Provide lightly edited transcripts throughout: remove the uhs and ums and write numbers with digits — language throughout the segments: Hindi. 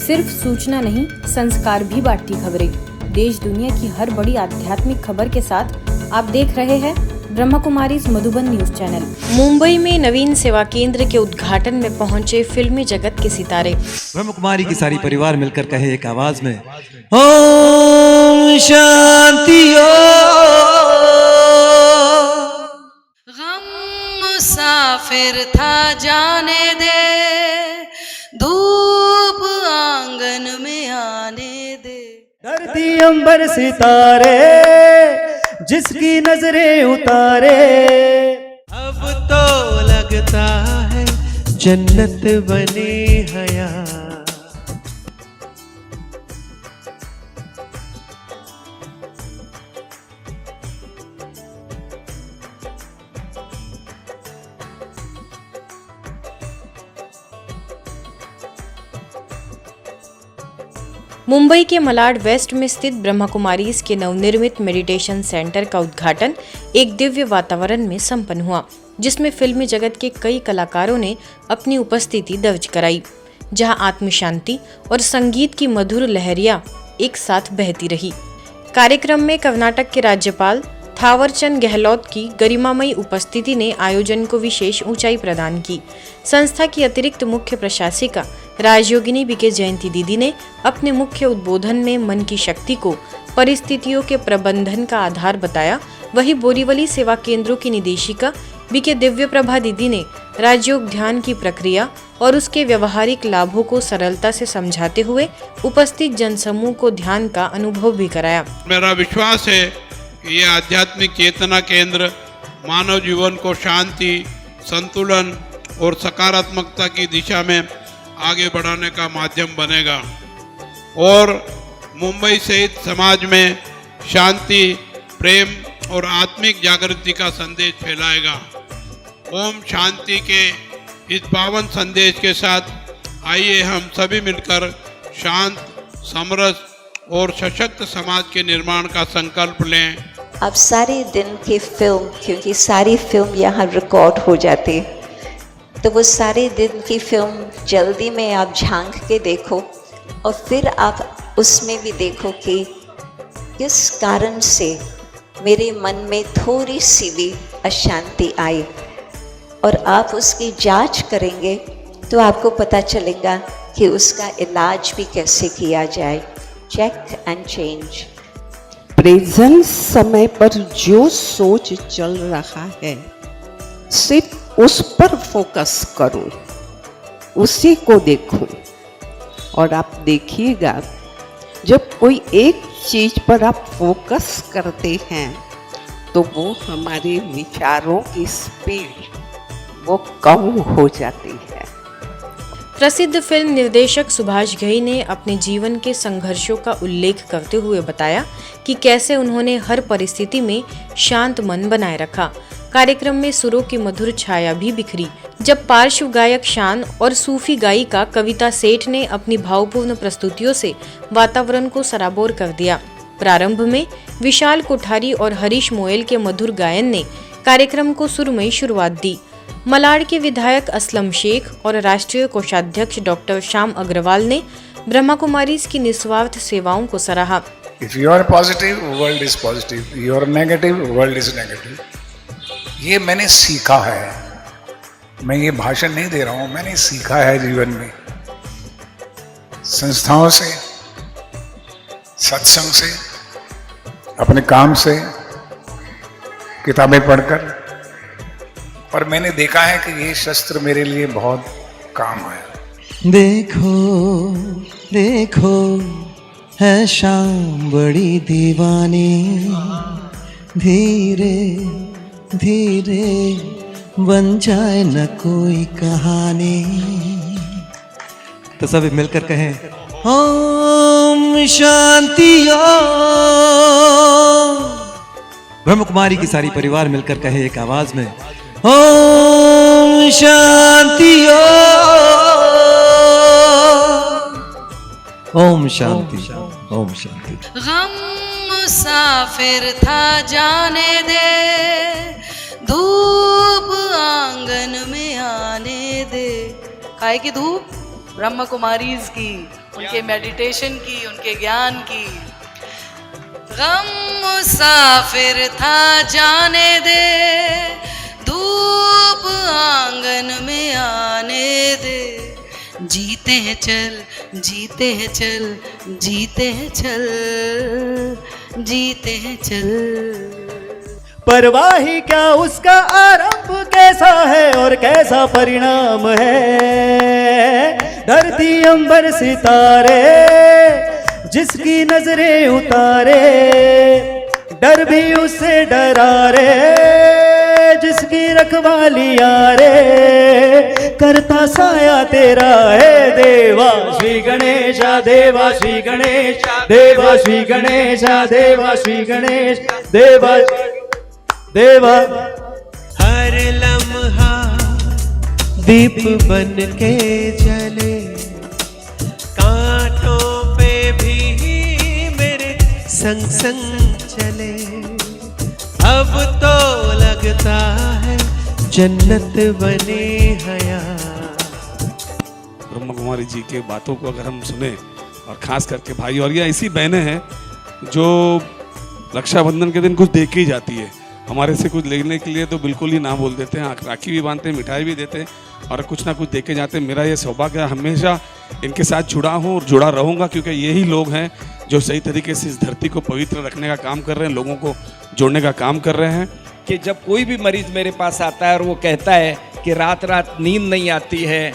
सिर्फ सूचना नहीं, संस्कार भी बांटती खबरें। देश दुनिया की हर बड़ी आध्यात्मिक खबर के साथ आप देख रहे हैं ब्रह्मा कुमारीज मधुबन न्यूज चैनल। मुंबई में नवीन सेवा केंद्र के उद्घाटन में पहुंचे फिल्मी जगत के सितारे। ब्रह्मा कुमारी की सारी परिवार मिलकर कहे एक आवाज में, ओम शांति गम मुसाफिर था जाने दे, धूप आंगन में आने दे। धरती अंबर सितारे जिसकी नजरें उतारे, अब तो लगता है जन्नत बनी हया। मुंबई के मलाड वेस्ट में स्थित ब्रह्मा कुमारीज के नवनिर्मित मेडिटेशन सेंटर का उद्घाटन एक दिव्य वातावरण में संपन्न हुआ, जिसमें फिल्मी जगत के कई कलाकारों ने अपनी उपस्थिति दर्ज कराई, जहां आत्म शांति और संगीत की मधुर लहरियां एक साथ बहती रही। कार्यक्रम में कर्नाटक के राज्यपाल थावरचंद गहलोत की गरिमामयी उपस्थिति ने आयोजन को विशेष ऊंचाई प्रदान की। संस्था की अतिरिक्त मुख्य प्रशासिका राजयोगिनी बीके जयंती दीदी ने अपने मुख्य उद्बोधन में मन की शक्ति को परिस्थितियों के प्रबंधन का आधार बताया। वहीं बोरीवली सेवा केंद्रों की निदेशिका बीके दिव्य प्रभा दीदी ने राजयोग ध्यान की प्रक्रिया और उसके व्यवहारिक लाभों को सरलता से समझाते हुए उपस्थित जनसमूह को ध्यान का अनुभव भी कराया। मेरा विश्वास है कि ये आध्यात्मिक चेतना केंद्र मानव जीवन को शांति, संतुलन और सकारात्मकता की दिशा में आगे बढ़ाने का माध्यम बनेगा और मुंबई सहित समाज में शांति, प्रेम और आत्मिक जागृति का संदेश फैलाएगा। ओम शांति के इस पावन संदेश के साथ आइए हम सभी मिलकर शांत, समरस और सशक्त समाज के निर्माण का संकल्प लें। आप सारे दिन की फिल्म, क्योंकि सारी फिल्म यहाँ रिकॉर्ड हो जाती है, तो वो सारे दिन की फिल्म जल्दी में आप झांक के देखो और फिर आप उसमें भी देखो कि किस कारण से मेरे मन में थोड़ी सी भी अशांति आई, और आप उसकी जांच करेंगे तो आपको पता चलेगा कि उसका इलाज भी कैसे किया जाए। Check and change. प्रेजेंट समय पर जो सोच चल रहा है, सिर्फ उस पर फोकस करो, उसी को देखो, और आप देखिएगा जब कोई एक चीज पर आप फोकस करते हैं तो वो हमारे विचारों की स्पीड वो कम हो जाती है। प्रसिद्ध फिल्म निर्देशक सुभाष घई ने अपने जीवन के संघर्षों का उल्लेख करते हुए बताया कि कैसे उन्होंने हर परिस्थिति में शांत मन बनाए रखा। कार्यक्रम में सुरों की मधुर छाया भी बिखरी, जब पार्श्व गायक शान और सूफी गायिका कविता सेठ ने अपनी भावपूर्ण प्रस्तुतियों से वातावरण को सराबोर कर दिया। प्रारंभ में विशाल कोठारी और हरीश मोयल के मधुर गायन ने कार्यक्रम को सुरमयी शुरुआत दी। मलाड के विधायक असलम शेख और राष्ट्रीय कोषाध्यक्ष डॉक्टर श्याम अग्रवाल ने ब्रह्मा कुमारीज की निस्वार्थ सेवाओं को सराहा। If you are positive, world is positive. You are negative, world is negative. ये मैंने सीखा है, मैं ये भाषण नहीं दे रहा हूँ, मैंने सीखा है जीवन में, संस्थाओं से, सत्संग से, अपने काम से, किताबें पढ़कर, और मैंने देखा है कि ये शस्त्र मेरे लिए बहुत काम आया। देखो देखो है शाम बड़ी दीवानी, धीरे धीरे बन जाए न कोई कहानी। तो सभी मिलकर कहें, ओम शांति ओम। ब्रह्मा कुमारी की सारी परिवार मिलकर कहे एक आवाज में, ओम शांति ओम शांति ओम शांति। गम मुसाफिर था जाने दे, धूप आंगन में आने दे। काय की धूप? ब्रह्मा कुमारीज की उनके मेडिटेशन की, उनके ज्ञान की। गम मुसाफिर था जाने दे, धूप आंगन में आने दे, जीते हैं चल, जीते हैं चल, जीते हैं चल, जीते हैं चल। परवाह ही क्या उसका आरंभ कैसा है और कैसा परिणाम है। धरती अंबर सितारे जिसकी नजरें उतारे, डर भी उससे डरा रे जिसकी रखवाली रे, करता साया तेरा है देवा श्री गणेशा, देवा श्री गणेश, देवा श्री गणेशा, देवा श्री गणेश, देवा देवा। हर लम्हा दीप बन के जले, कांटों पे भी मेरे संग संग चले, अब तो लगता है जन्नत बनी हया। ब्रह्मा कुमारी जी के बातों को अगर हम सुने, और खास करके भाई, और ये ऐसी बहनें हैं जो रक्षाबंधन के दिन कुछ दे के ही जाती है, हमारे से कुछ लेने के लिए तो बिल्कुल ही ना बोल देते हैं, राखी भी बांधते हैं, मिठाई भी देते हैं और कुछ ना कुछ दे के जाते हैं। मेरा ये सौभाग्य है हमेशा इनके साथ जुड़ा हूँ और जुड़ा रहूँगा, क्योंकि यही लोग हैं जो सही तरीके से इस धरती को पवित्र रखने का काम कर रहे हैं, लोगों को जोड़ने का काम कर रहे हैं। कि जब कोई भी मरीज मेरे पास आता है और वो कहता है कि रात रात नींद नहीं आती है,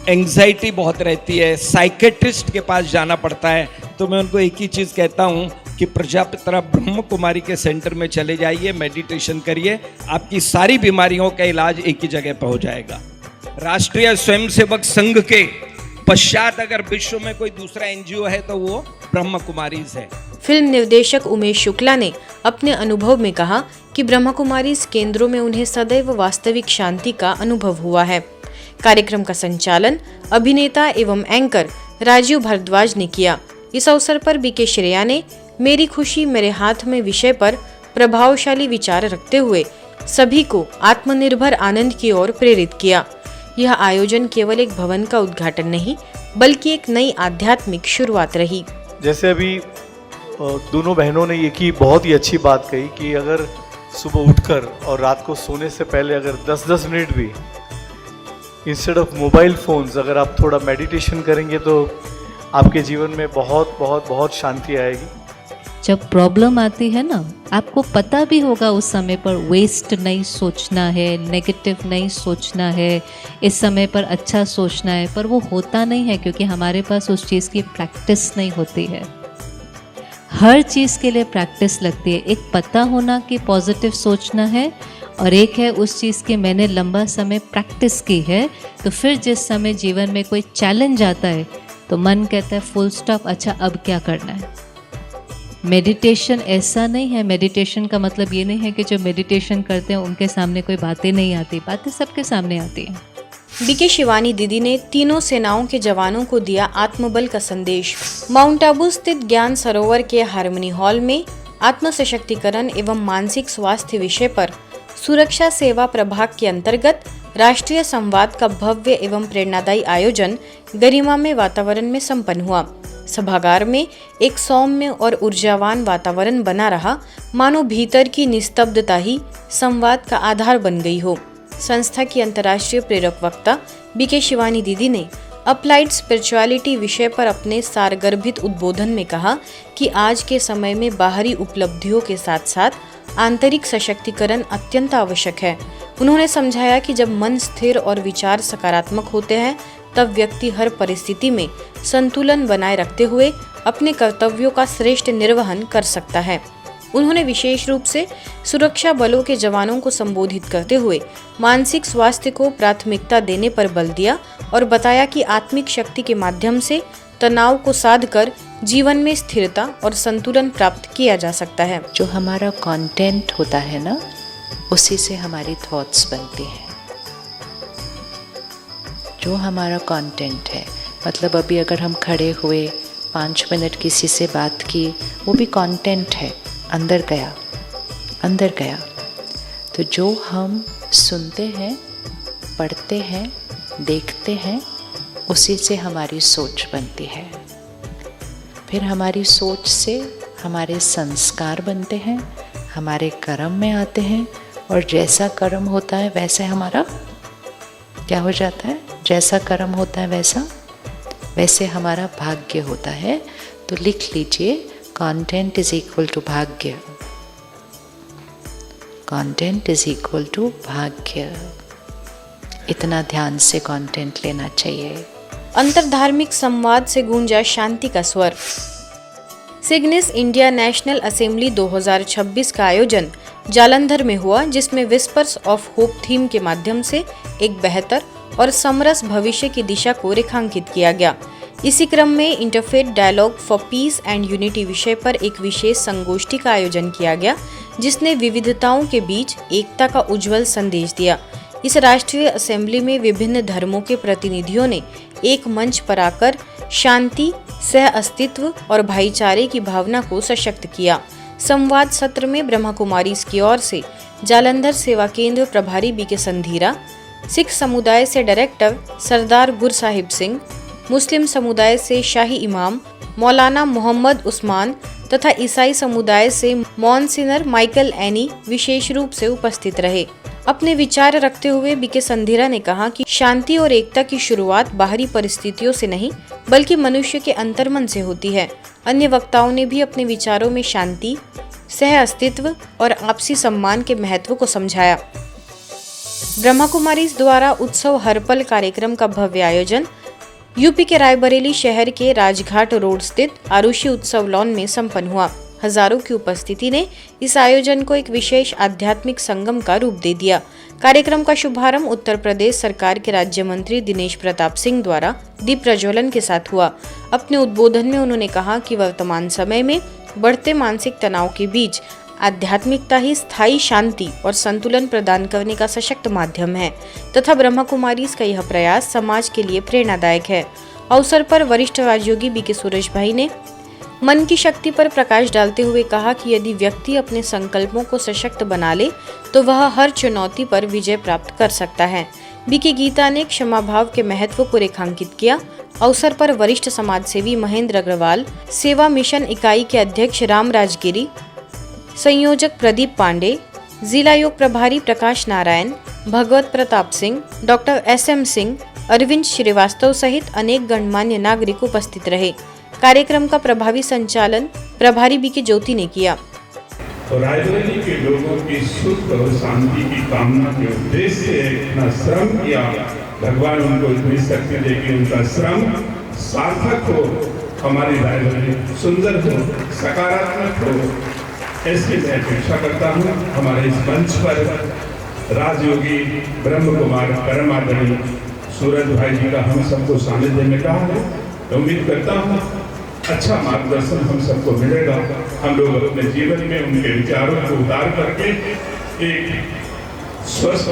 एंग्जाइटी बहुत रहती है, साइकेट्रिस्ट के पास जाना पड़ता है, तो मैं उनको एक ही चीज़ कहता हूँ कि प्रजापिता ब्रह्म कुमारी के सेंटर में चले जाइए, मेडिटेशन करिए, आपकी सारी बीमारियों का इलाज एक ही जगह पर हो जाएगा। राष्ट्रीय स्वयंसेवक संघ के पश्चात अगर विश्व में कोई दूसरा एनजीओ है तो वो ब्रह्म कुमारीज है। फिल्म निर्देशक उमेश शुक्ला ने अपने अनुभव में कहा कि ब्रह्म कुमारीज केंद्रों में उन्हें सदैव वास्तविक शांति का अनुभव हुआ है। कार्यक्रम का संचालन अभिनेता एवं एंकर राजीव भारद्वाज ने किया। इस अवसर पर बीके श्रेया ने मेरी खुशी मेरे हाथ में विषय पर प्रभावशाली विचार रखते हुए सभी को आत्मनिर्भर आनंद की ओर प्रेरित किया। यह आयोजन केवल एक भवन का उद्घाटन नहीं, बल्कि एक नई आध्यात्मिक शुरुआत रही। जैसे अभी दोनों बहनों ने ये की बहुत ही अच्छी बात कही कि अगर सुबह उठकर और रात को सोने से पहले अगर 10-10 मिनट भी इंस्टेड ऑफ मोबाइल फोन्स अगर आप थोड़ा मेडिटेशन करेंगे तो आपके जीवन में बहुत बहुत बहुत शांति आएगी। जब प्रॉब्लम आती है ना, आपको पता भी होगा उस समय पर वेस्ट नहीं सोचना है, नेगेटिव नहीं सोचना है, इस समय पर अच्छा सोचना है, पर वो होता नहीं है क्योंकि हमारे पास उस चीज़ की प्रैक्टिस नहीं होती है। हर चीज़ के लिए प्रैक्टिस लगती है। एक पता होना कि पॉजिटिव सोचना है और एक है उस चीज़ की मैंने लंबा समय प्रैक्टिस की है, तो फिर जिस समय जीवन में कोई चैलेंज आता है तो मन कहता है फुल स्टॉप, अच्छा अब क्या करना है। मेडिटेशन ऐसा नहीं है, मेडिटेशन का मतलब ये नहीं है कि जो मेडिटेशन करते हैं उनके सामने कोई बातें नहीं आती, बातें सबके सामने आती हैं। बीके शिवानी दीदी ने तीनों सेनाओं के जवानों को दिया आत्मबल का संदेश। माउंट आबू स्थित ज्ञान सरोवर के हार्मनी हॉल में आत्म सशक्तिकरण एवं मानसिक स्वास्थ्य विषय पर सुरक्षा सेवा प्रभाग के अंतर्गत राष्ट्रीय संवाद का भव्य एवं प्रेरणादायी आयोजन गरिमामय वातावरण में संपन्न हुआ। सभागार में एक सौम्य और ऊर्जावान वातावरण बना रहा, मानो भीतर की निस्तब्धता ही संवाद का आधार बन गई हो। संस्था की अंतर्राष्ट्रीय प्रेरक वक्ता बीके शिवानी दीदी ने अप्लाइड स्पिरिचुअलिटी विषय पर अपने सारगर्भित उद्बोधन में कहा कि आज के समय में बाहरी उपलब्धियों के साथ साथ आंतरिक सशक्तिकरण अत्यंत आवश्यक है। उन्होंने समझाया कि जब मन स्थिर और विचार सकारात्मक होते हैं तब व्यक्ति हर परिस्थिति में संतुलन बनाए रखते हुए अपने कर्तव्यों का श्रेष्ठ निर्वहन कर सकता है। उन्होंने विशेष रूप से सुरक्षा बलों के जवानों को संबोधित करते हुए मानसिक स्वास्थ्य को प्राथमिकता देने पर बल दिया और बताया कि आत्मिक शक्ति के माध्यम से तनाव को साधकर जीवन में स्थिरता और संतुलन प्राप्त किया जा सकता है। जो हमारा कंटेंट होता है ना, उसी से हमारी थॉट्स बनती हैं। जो हमारा कंटेंट है, मतलब अभी अगर हम खड़े हुए 5 मिनट किसी से बात की, वो भी कंटेंट है, अंदर गया। तो जो हम सुनते हैं, पढ़ते हैं, देखते हैं, उसी से हमारी सोच बनती है। फिर हमारी सोच से हमारे संस्कार बनते हैं, हमारे कर्म में आते हैं, और जैसा कर्म होता है वैसे हमारा क्या हो जाता है? जैसा कर्म होता है वैसे हमारा भाग्य होता है। तो लिख लीजिए, कंटेंट इज इक्वल टू भाग्य। कंटेंट इज इक्वल टू भाग्य। इतना ध्यान से कंटेंट लेना चाहिए। अंतरधार्मिक संवाद से गूंजा शांति का स्वर। सिग्निस इंडिया नेशनल असेंबली 2026 का आयोजन जालंधर में हुआ, जिसमें विस्पर्स ऑफ होप थीम के माध्यम से एक बेहतर और समरस भविष्य की दिशा को रेखांकित किया गया। इसी क्रम में interfaith dialogue for peace and unity विषय पर एक विशेष संगोष्ठी का आयोजन किया गया, जिसने विविधताओं के बीच एकता का उज्जवल संदेश दिया। इस राष्ट्रीय असेंबली में विभिन्न धर्मों के प्रतिनिधियों ने एक मंच पर आकर शांति, सह अस्तित्व और भाईचारे की भावना को सशक्त किया। संवाद सत्र में ब्रह्मा कुमारीज की ओर से जालंधर सेवा केंद्र प्रभारी बीके संधीरा, सिख समुदाय से डायरेक्टर सरदार गुर साहिब सिंह, मुस्लिम समुदाय से शाही इमाम मौलाना मोहम्मद उस्मान तथा ईसाई समुदाय से मॉन्सिनर माइकल एनी विशेष रूप से उपस्थित रहे। अपने विचार रखते हुए बीके संधीरा ने कहा कि शांति और एकता की शुरुआत बाहरी परिस्थितियों से नहीं बल्कि मनुष्य के अंतर्मन से होती है। अन्य वक्ताओं ने भी अपने विचारों में शांति, सह अस्तित्व और आपसी सम्मान के महत्व को समझाया। ब्रह्मा कुमारीज द्वारा उत्सव हरपल कार्यक्रम का भव्य आयोजन यूपी के रायबरेली शहर के राजघाट रोड स्थित आरुषि उत्सव लॉन में संपन्न हुआ। हजारों की उपस्थिति ने इस आयोजन को एक विशेष आध्यात्मिक संगम का रूप दे दिया। कार्यक्रम का शुभारंभ उत्तर प्रदेश सरकार के राज्य मंत्री दिनेश प्रताप सिंह द्वारा दीप प्रज्वलन के साथ हुआ। अपने उद्बोधन में उन्होंने कहा कि वर्तमान समय में बढ़ते मानसिक तनाव के बीच आध्यात्मिकता ही स्थायी शांति और संतुलन प्रदान करने का सशक्त माध्यम है तथा ब्रह्मा कुमारीज का यह प्रयास समाज के लिए प्रेरणादायक है। अवसर पर वरिष्ठ राजयोगी बीके सुरेश भाई ने मन की शक्ति पर प्रकाश डालते हुए कहा कि यदि व्यक्ति अपने संकल्पों को सशक्त बना ले तो वह हर चुनौती पर विजय प्राप्त कर सकता है। बीके गीता ने क्षमा भाव के महत्व को रेखांकित किया। अवसर पर वरिष्ठ समाजसेवी महेंद्र अग्रवाल, सेवा मिशन इकाई के अध्यक्ष राम राजगिरी, संयोजक प्रदीप पांडे, जिला योग प्रभारी प्रकाश नारायण, भगवत प्रताप सिंह, डॉक्टर SM सिंह, अरविंद श्रीवास्तव सहित अनेक गणमान्य नागरिक उपस्थित रहे। कार्यक्रम का प्रभावी संचालन प्रभारी बीके ज्योति ने किया। तो रायबरेली के लोगों की सुख और शांति की कामना के उद्देश्य से इतना श्रम किया, भगवान उनको इतनी शक्ति दे कि उनका श्रम सार्थक हो, हमारी रायबरेली सुंदर हो, सकारात्मक हो, ऐसी मैं अपेक्षा करता हूँ। हमारे इस मंच पर राजयोगी ब्रह्म कुमार परम आदरणीय सूरज भाई जी का हम सबको सानिध्य में कहा है। उम्मीद करता हूँ अच्छा मार्गदर्शन हम सबको मिलेगा। हम लोग अपने जीवन में उनके विचारों को उतार करके एक स्वस्थ,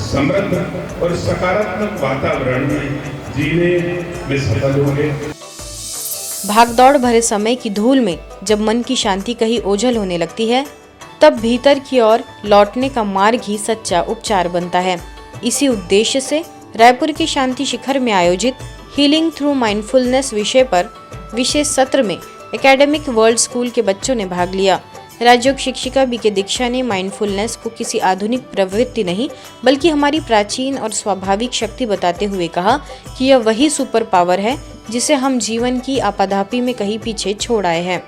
समृद्ध और सकारात्मक वातावरण में जीने में सफल होंगे। भागदौड़ भरे समय की धूल में जब मन की शांति कहीं ओझल होने लगती है, तब भीतर की ओर लौटने का मार्ग ही सच्चा उपचार बनता है। इसी उद्देश्य से रायपुर के शांति शिखर में आयोजित हीलिंग थ्रू माइंडफुलनेस विषय पर विशेष सत्र में एकेडमिक वर्ल्ड स्कूल के बच्चों ने भाग लिया। राजयोग शिक्षिका बीके दीक्षा ने माइंडफुलनेस को किसी आधुनिक प्रवृत्ति नहीं बल्कि हमारी प्राचीन और स्वाभाविक शक्ति बताते हुए कहा कि यह वही सुपर पावर है जिसे हम जीवन की आपाधापी में कहीं पीछे छोड़ आए हैं।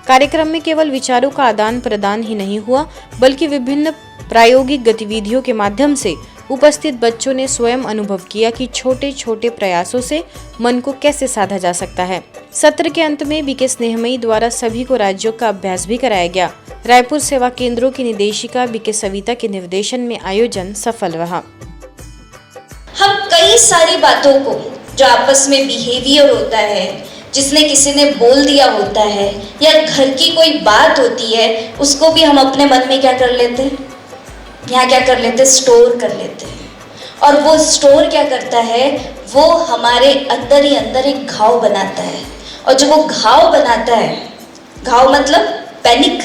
कार्यक्रम में केवल विचारों का आदान प्रदान ही नहीं हुआ बल्कि विभिन्न प्रायोगिक गतिविधियों के माध्यम से उपस्थित बच्चों ने स्वयं अनुभव किया कि छोटे छोटे प्रयासों से मन को कैसे साधा जा सकता है। सत्र के अंत में बीके स्नेहमयी द्वारा सभी को राजयोग का अभ्यास भी कराया गया। रायपुर सेवा केंद्रों की निदेशिका बीके सविता के निर्देशन में आयोजन सफल रहा। हम कई सारी बातों को जो आपस में बिहेवियर होता है, जिसने किसी ने बोल दिया होता है या घर की कोई बात होती है, उसको भी हम अपने मन में क्या कर लेते हैं, यहाँ क्या कर लेते हैं, स्टोर कर लेते हैं। और वो स्टोर क्या करता है, वो हमारे अंदर ही अंदर एक घाव बनाता है। और जब वो घाव बनाता है, घाव मतलब पैनिक,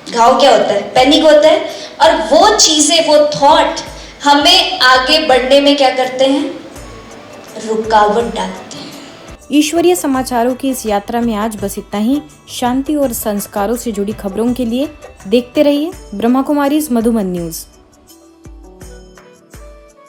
घाव क्या होता है, पैनिक होता है। और वो चीज़ें, वो थॉट हमें आगे बढ़ने में क्या करते हैं, रुकावट डालते हैं। ईश्वरीय समाचारों की इस यात्रा में आज बस इतना ही। शांति और संस्कारों से जुड़ी खबरों के लिए देखते रहिए ब्रह्मा कुमारीज मधुबन न्यूज।